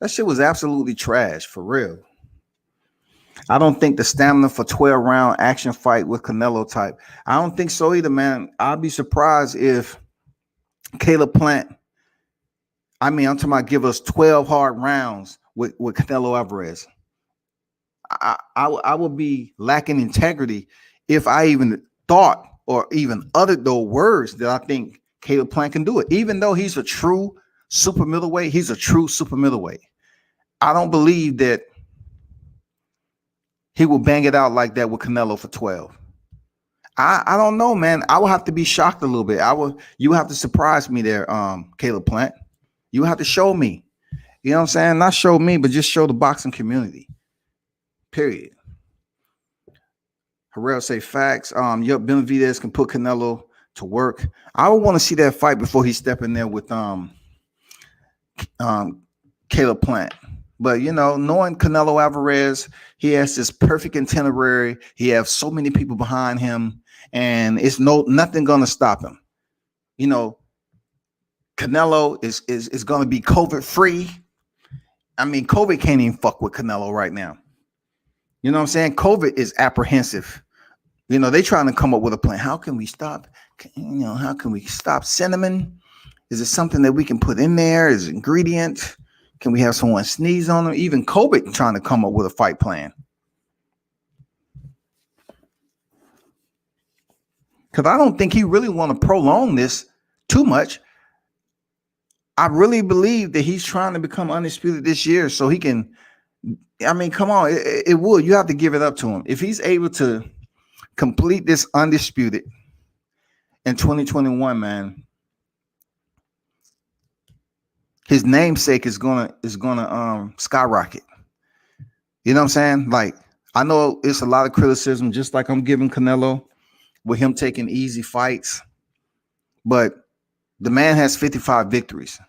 That shit was absolutely trash, for real. I don't think the stamina for 12-round action fight with Canelo type. I don't think so either, man. I'd be surprised if Caleb Plant, I'm talking about give us 12 hard rounds with Canelo Alvarez. I would be lacking integrity if I even thought or even uttered those words that I think Caleb Plant can do it. Even though he's a true super middleweight, I don't believe that he will bang it out like that with Canelo for 12. I don't know, man. I will have to be shocked a little bit. You have to surprise me there, Caleb Plant. You have to show me. You know what I'm saying? Not show me, but just show the boxing community. Period. Harrell say facts. Yup, Benavidez can put Canelo to work. I would want to see that fight before he step in there with Caleb Plant. But knowing Canelo Alvarez, he has this perfect itinerary. He has so many people behind him, and it's nothing gonna stop him. Canelo is gonna be COVID free. COVID can't even fuck with Canelo right now. You know what I'm saying? COVID is apprehensive. They trying to come up with a plan. How can we stop? How can we stop cinnamon? Is it something that we can put in there as an ingredient? Can we have someone sneeze on them? Even COVID trying to come up with a fight plan. Because I don't think he really want to prolong this too much. I really believe that he's trying to become undisputed this year so he can. Come on, it would. You have to give it up to him. If he's able to complete this undisputed in 2021, man, his namesake is gonna skyrocket. You know what I'm saying? Like, I know it's a lot of criticism, just like I'm giving Canelo with him taking easy fights, but the man has 55 victories,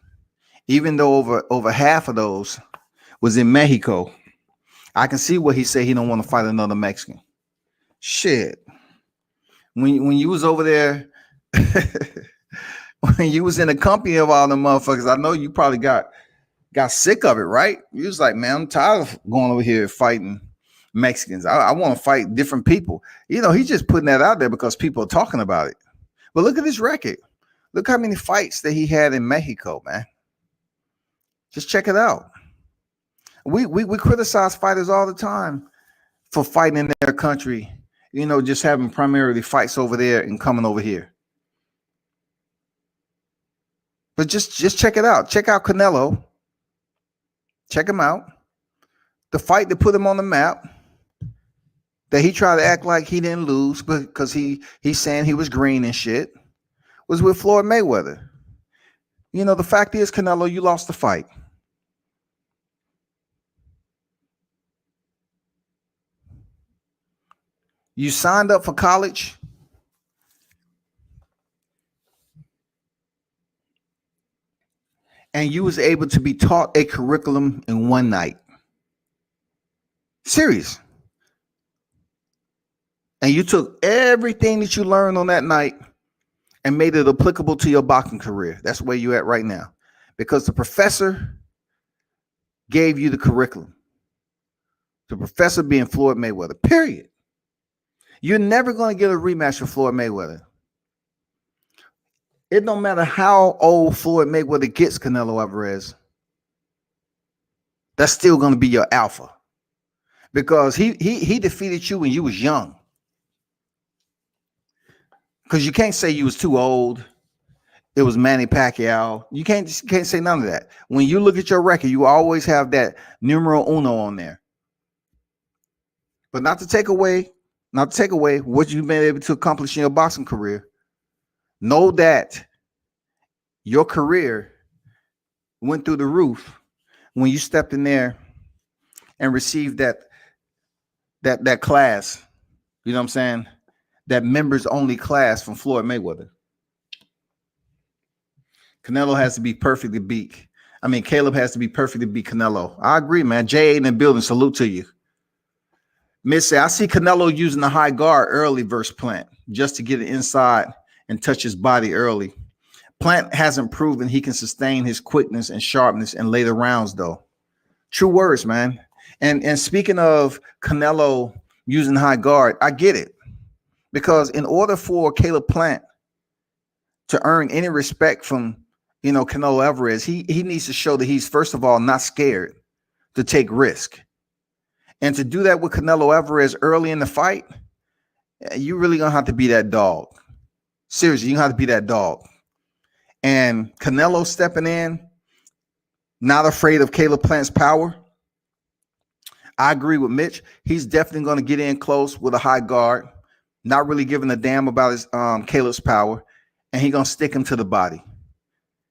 even though over half of those was in Mexico. I can see what he said. He don't want to fight another Mexican. Shit. When you was over there, when you was in the company of all the motherfuckers, I know you probably got sick of it, right? You was like, man, I'm tired of going over here fighting Mexicans. I want to fight different people. He's just putting that out there because people are talking about it. But look at his record. Look how many fights that he had in Mexico, man. Just check it out. We criticize fighters all the time for fighting in their country, just having primarily fights over there and coming over here. But just check it out. Check out Canelo. Check him out. The fight that put him on the map, that he tried to act like he didn't lose because he's saying he was green and shit, was with Floyd Mayweather. The fact is, Canelo, you lost the fight. You signed up for college. And you was able to be taught a curriculum in one night. Serious. And you took everything that you learned on that night and made it applicable to your boxing career. That's where you're at right now. Because the professor gave you the curriculum. The professor being Floyd Mayweather, period. You're never going to get a rematch with Floyd Mayweather. It don't matter how old Floyd Mayweather gets, Canelo Alvarez. That's still going to be your alpha. Because he defeated you when you was young. Because you can't say you was too old. It was Manny Pacquiao. You can't say none of that. When you look at your record, you always have that numero uno on there. But not to take away what you've been able to accomplish in your boxing career. Know that your career went through the roof when you stepped in there and received that class. You know what I'm saying? That members only class from Floyd Mayweather. Canelo has to be perfect to beat. Caleb has to be perfect to beat Canelo. I agree, man. Jay in the building. Salute to you. Miss say, I see Canelo using the high guard early versus Plant just to get it inside and touch his body early. Plant hasn't proven he can sustain his quickness and sharpness in later rounds, though. True words, man. And speaking of Canelo using high guard, I get it. Because in order for Caleb Plant to earn any respect from, Canelo Alvarez, he needs to show that he's, first of all, not scared to take risk. And to do that with Canelo Alvarez early in the fight, you really gonna have to be that dog. Seriously, you have to be that dog. And Canelo stepping in, not afraid of Caleb Plant's power. I agree with Mitch. He's definitely going to get in close with a high guard, not really giving a damn about his Caleb's power, and he gonna stick him to the body.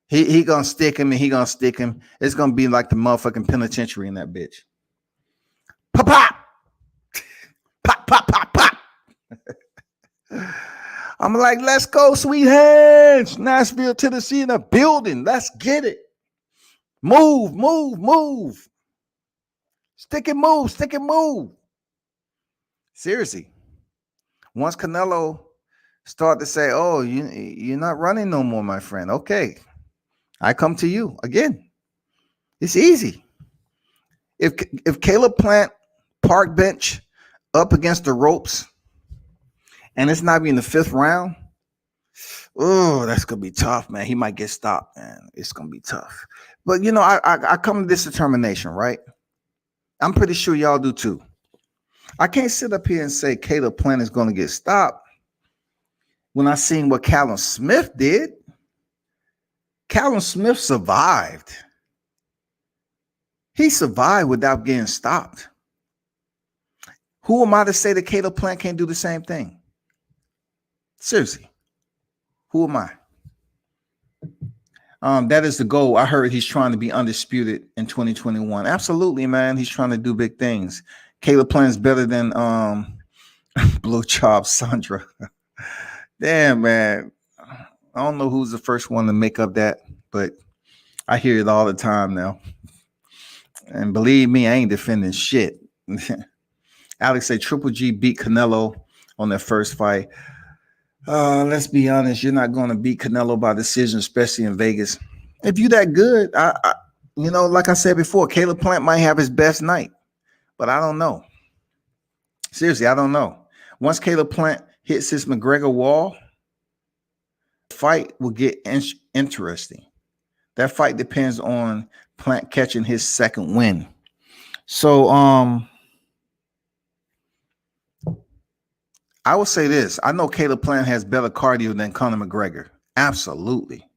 He gonna stick him, and he gonna stick him. It's gonna be like the motherfucking penitentiary in that bitch. Pop, pop, pop, pop, pop, pop. I'm like, let's go, sweet hands. Nashville, Tennessee in the building. Let's get it. Move, move, move. Stick and move, stick and move. Seriously. Once Canelo start to say, oh, you're not running no more, my friend. Okay. I come to you again. It's easy. If Caleb Plant park bench up against the ropes and it's not even the fifth round, oh, that's gonna be tough, man. He might get stopped, man. It's gonna be tough. But I come to this determination, right? I'm pretty sure y'all do too. I can't sit up here and say Caleb Plant is gonna get stopped when I seen what Callum Smith did. Callum Smith survived. He survived without getting stopped. Who am I to say that Caleb Plant can't do the same thing? Seriously. Who am I? That is the goal. I heard he's trying to be undisputed in 2021. Absolutely, man. He's trying to do big things. Caleb Plant is better than Blue Chop Sandra. Damn, man. I don't know who's the first one to make up that, but I hear it all the time now. And believe me, I ain't defending shit. Alex say Triple G beat Canelo on their first fight. Let's be honest, you're not going to beat Canelo by decision, especially in Vegas. If you're that good, I like I said before, Caleb Plant might have his best night, but I don't know. Seriously, I don't know. Once Caleb Plant hits his McGregor wall, the fight will get interesting. That fight depends on Plant catching his second win. So, I will say this. I know Caleb Plant has better cardio than Conor McGregor. Absolutely.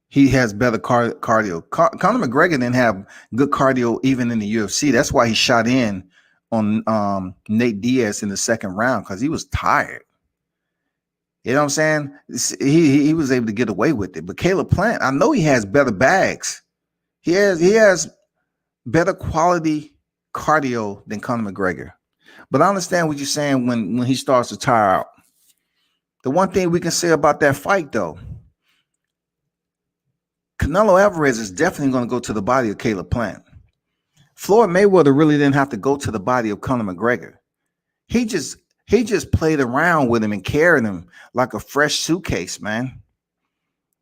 He has better cardio. Conor McGregor didn't have good cardio even in the UFC. That's why he shot in on Nate Diaz in the second round, because he was tired. You know what I'm saying? He was able to get away with it. But Caleb Plant, I know he has better bags. He has better quality cardio than Conor McGregor. But I understand what you're saying when he starts to tire out. The one thing we can say about that fight, though, Canelo Alvarez is definitely going to go to the body of Caleb Plant. Floyd Mayweather really didn't have to go to the body of Conor McGregor. He just played around with him and carried him like a fresh suitcase, man. You know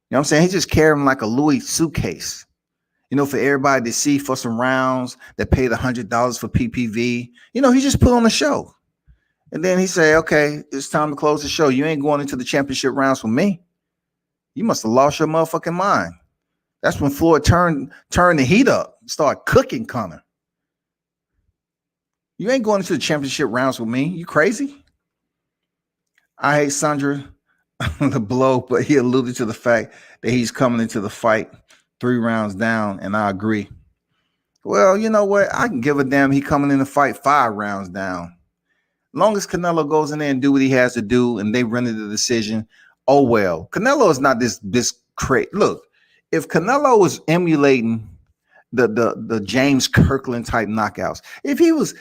what I'm saying? He just carried him like a Louis suitcase. For everybody to see for some rounds that paid $100 for PPV. He just put on a show. And then he said, okay, it's time to close the show. You ain't going into the championship rounds with me. You must have lost your motherfucking mind. That's when Floyd turned the heat up, started cooking Conor. You ain't going into the championship rounds with me. You crazy? I hate Sandra the blow, but he alluded to the fact that he's coming into the fight 3 rounds down, and I agree. Well, you know what? I can give a damn he coming in the fight 5 rounds down. Long as Canelo goes in there and do what he has to do and they render the decision, oh well. Canelo is not this crazy. Look, if Canelo was emulating the James Kirkland type knockouts, if he was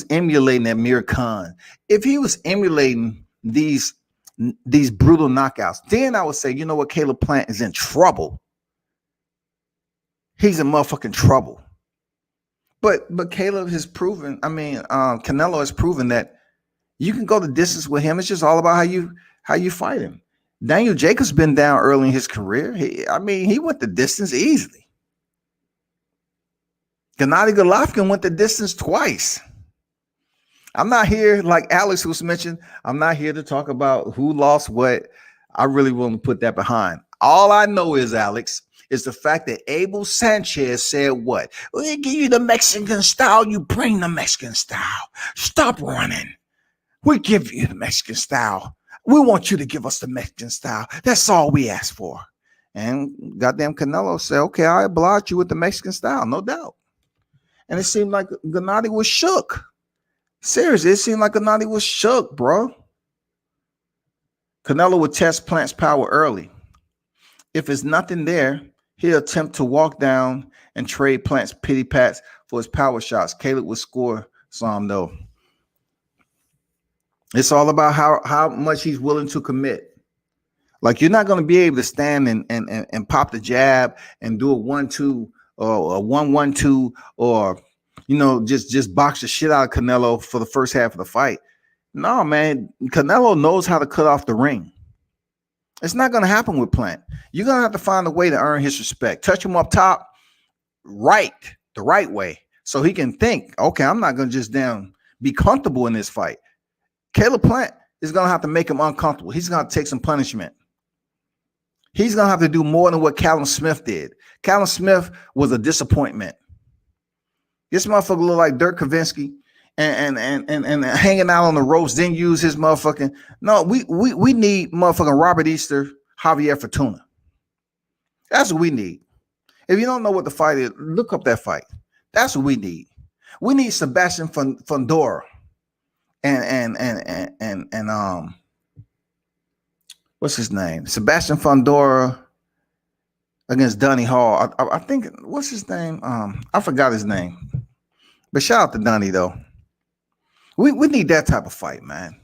emulating Amir Khan, if he was emulating these brutal knockouts, then I would say, you know what, Caleb Plant is in trouble. He's in motherfucking trouble. But Caleb has proven, Canelo has proven that you can go the distance with him. It's just all about how you fight him. Daniel Jacobs been down early in his career. He went the distance easily. Gennady Golovkin went the distance twice. I'm not here, like Alex was mentioned, I'm not here to talk about who lost what. I really want to put that behind. All I know is, Alex, is the fact that Abel Sanchez said what? We give you the Mexican style, you bring the Mexican style. Stop running. We give you the Mexican style. We want you to give us the Mexican style. That's all we ask for. And goddamn Canelo said, okay, I oblige you with the Mexican style, no doubt. And it seemed like Gennady was shook. Seriously, it seemed like Gennady was shook, bro. Canelo would test Plant's power early. If it's nothing there, he'll attempt to walk down and trade Plant's pity pats for his power shots. Caleb would score some, though. It's all about how much he's willing to commit. Like, you're not going to be able to stand and pop the jab and do a 1-2 or a 1-1-2 or, just box the shit out of Canelo for the first half of the fight. No, man, Canelo knows how to cut off the ring. It's not going to happen with Plant. You're going to have to find a way to earn his respect. Touch him up top the right way, so he can think, okay, I'm not going to just be comfortable in this fight. Caleb Plant is going to have to make him uncomfortable. He's going to take some punishment. He's going to have to do more than what Callum Smith did. Callum Smith was a disappointment. This motherfucker looked like Dirk Nowitzki and hanging out on the ropes, then use his motherfucking. No, we need motherfucking Robert Easter, Javier Fortuna. That's what we need. If you don't know what the fight is, look up that fight. That's what we need. We need Sebastian Fundora and what's his name? Sebastian Fundora against Donnie Hall. I think, what's his name? I forgot his name. But shout out to Donnie though. We need that type of fight, man.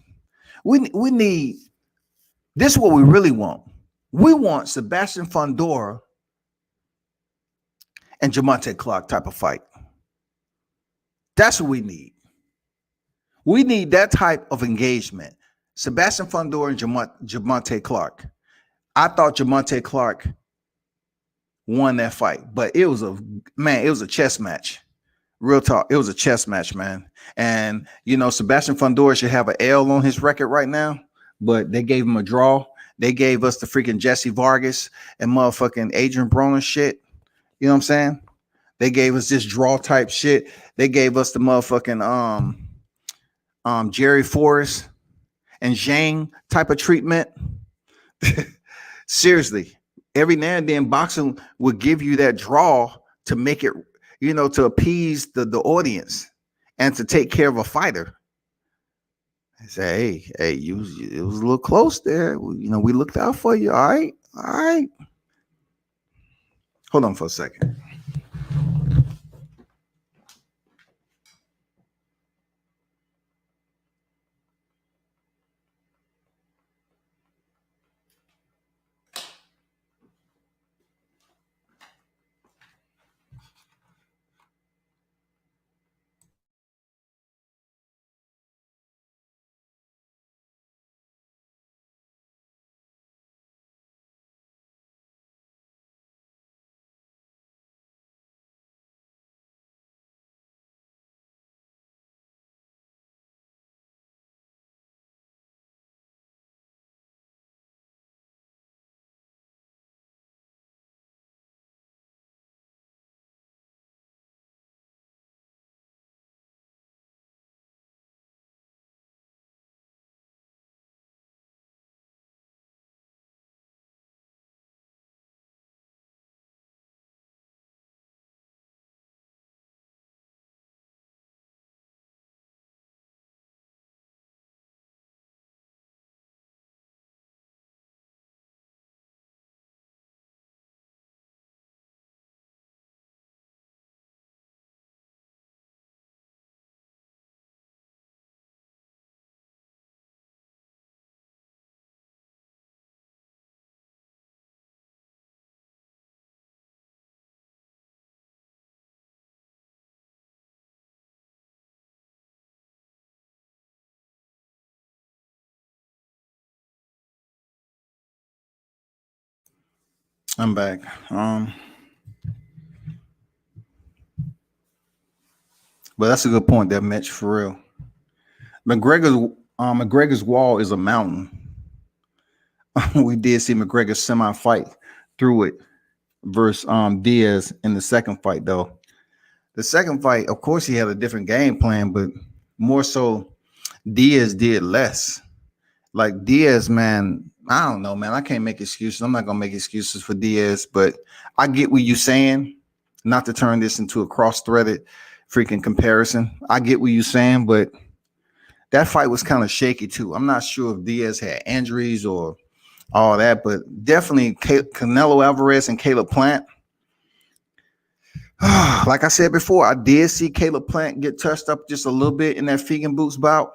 We need, this is what we really want. We want Sebastian Fundora and Jamonte Clark type of fight. That's what we need. We need that type of engagement. Sebastian Fundora and Jamonte Clark. I thought Jamonte Clark won that fight, but it was a chess match. Real talk. It was a chess match, man. And, Sebastian Fundora should have an L on his record right now, but they gave him a draw. They gave us the freaking Jesse Vargas and motherfucking Adrian Broner shit. You know what I'm saying? They gave us this draw type shit. They gave us the motherfucking Jerry Forrest and Zhang type of treatment. Seriously, every now and then boxing will give you that draw to make it, to appease the audience and to take care of a fighter. I say, hey, it was a little close there. We looked out for you. All right. Hold on for a second. I'm back. But that's a good point there, Mitch, for real. McGregor's wall is a mountain. We did see McGregor semi-fight through it versus Diaz in the second fight, though. The second fight, of course, he had a different game plan, but more so Diaz did less. Like Diaz, man, I don't know, man. I can't make excuses. I'm not gonna make excuses for Diaz, but I get what you're saying. Not to turn this into a cross-threaded freaking comparison. I get what you're saying, but that fight was kind of shaky too. I'm not sure if Diaz had injuries or all that, but definitely Canelo Alvarez and Caleb Plant. Like I said before, I did see Caleb Plant get touched up just a little bit in that Fegan Boots bout.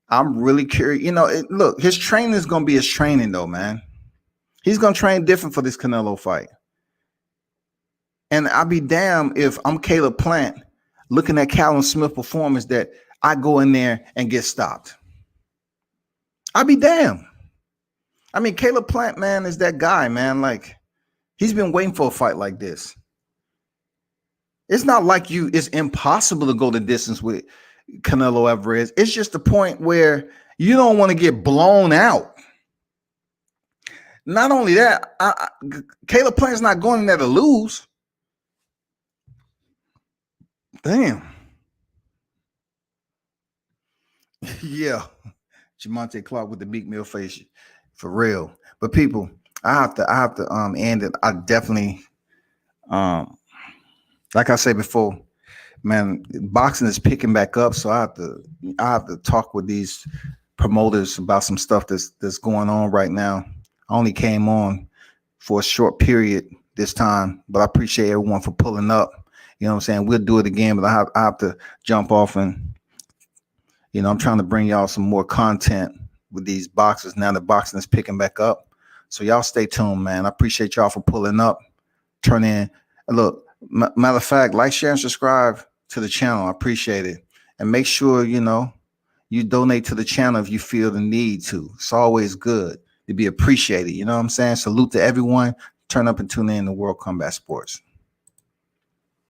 I'm really curious. Look, his training is going to be his training, though, man. He's going to train different for this Canelo fight. And I'll be damned if I'm Caleb Plant looking at Callum Smith performance that I go in there and get stopped. I'll be damned. I mean, Caleb Plant, man, is that guy, man. Like, he's been waiting for a fight like this. It's not like it's impossible to go the distance with Canelo Alvarez. It's just the point where you don't want to get blown out. Not only that, Caleb Plant's not going in there to lose. Damn. Yeah. Jamonte Clark with the Meek Mill face. For real. But people, I have to end it. I definitely like I said before, man, boxing is picking back up, so I have to talk with these promoters about some stuff that's going on right now. I only came on for a short period this time, but I appreciate everyone for pulling up. You know what I'm saying? We'll do it again, but I have to jump off and, I'm trying to bring y'all some more content with these boxers now that boxing is picking back up. So y'all stay tuned, man. I appreciate y'all for pulling up. Turn in. Look, matter of fact, like, share, and subscribe to the channel. I appreciate it. And make sure, you donate to the channel if you feel the need to. It's always good to be appreciated. You know what I'm saying? Salute to everyone. Turn up and tune in to World Combat Sports.